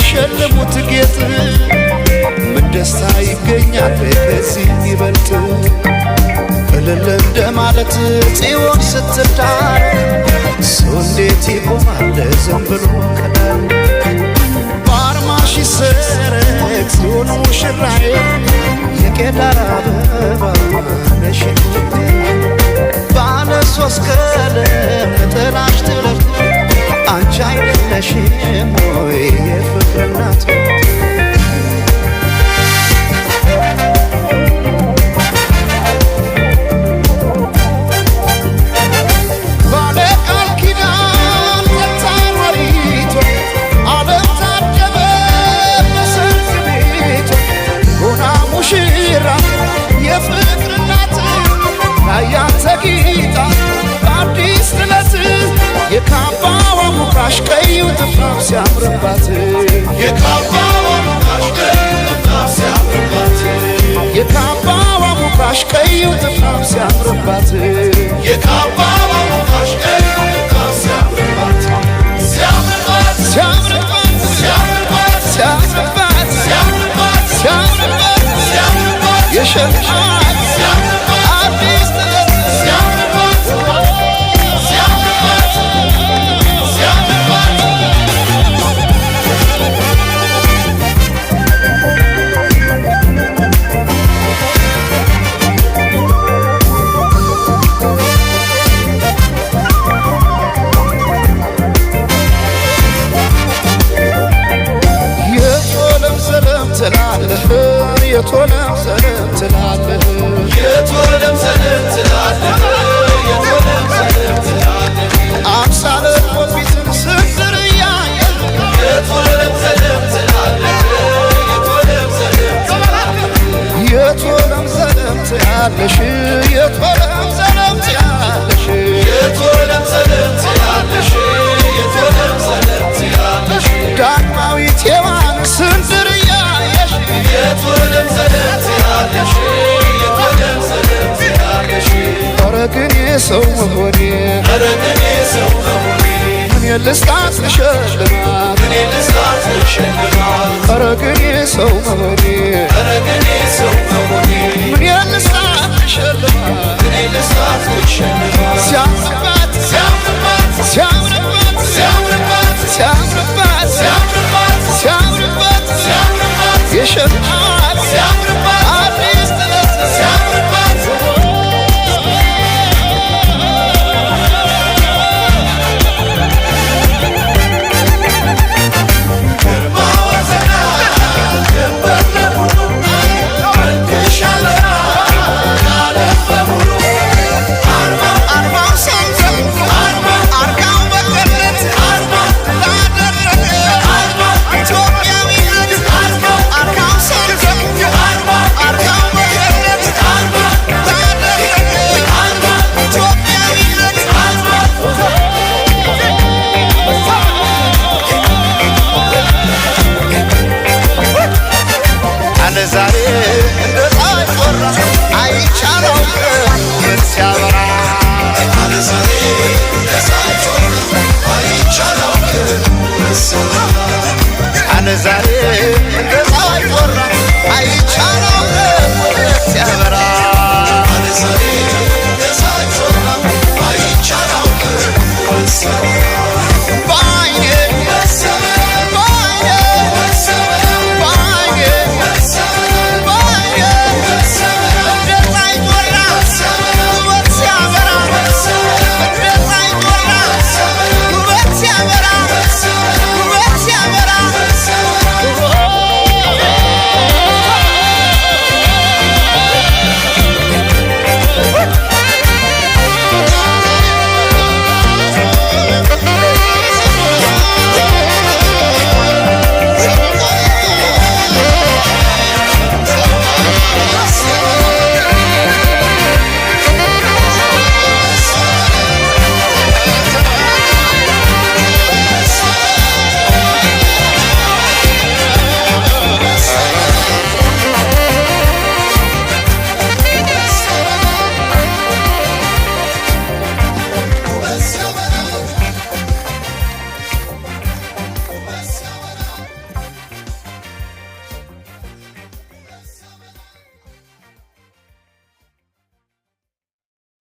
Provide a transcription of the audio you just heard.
شلموت ጌጥ ምን ደስታ ይገኛል ከዚህ ይበልጥ እልል እንደማለት ጽዮን ስትዳር ሰው እንዴት ይቆማል ዝም ብሎ ከዳር ባርማሽ ይሰረቅ ጽዮን ሙሽራዬ የቄዳር አበባ ነሽ ባለ ሶስት ቀለም ጥላሽ ትለፍ አንቺ አይደለሽም ወይ የፍቅር እናት ባለ ቃል ኪዳን ተታሪቶ ዓለም ታደበ በሰርግ ቤት ሆና ሙሽራ የፍቅር እናት ያንተ ጌታ አዲስ ጥለት የካባዋ ሙቃሽ ቀዩ ጥፍራፍ ሲያምርባት የካባዋ ሙቃሽ ቀዩ ጥፍራፍ ሲያምርባት የካባዋ ሙቃሽ ቀዩ ጥፍራፍ ሲያምርባት የካባዋ ሙቃሽ ቀዩ ጥፍራፍ ሲያምርባት ሲያምርባት ሲያምርባት ሲያምርባት ሲያምርባት ሲያምርባት ሲያምርባት ሲያምርባት የሸልማት አዲስ ጥለት ሲያምርባት የቶለም ሰለም ትላለህ የቶለም ሰለም ትላለህ የቶለም ሰለም ትላለህ አምሳለ ቆቢትን ስንድርያ የቶለም ሰለም ትላለህ የቶለም ሰለም ትላለህ የቶለም ሰለም ትላለሽ የቶለም ሰለም ትላለሽ የቶለም ሰለም ትላለሽ የቶለም ሰለም ትላለሽ ዳግማዊት ሔዋን ስንድርያ የቶለም ሰለም ትላለሽ የቶለም ሰለም ትላለሽ ኧረ ግን የሰው መሆኔ ኧረ ግን የሰው መሆኔ ምን ልስጣት ልሸልማት ምን ልስጣት ልሸልማት ኧረ ግን የሰው መሆኔ ኧረ ግን የሰው መሆኔ ምን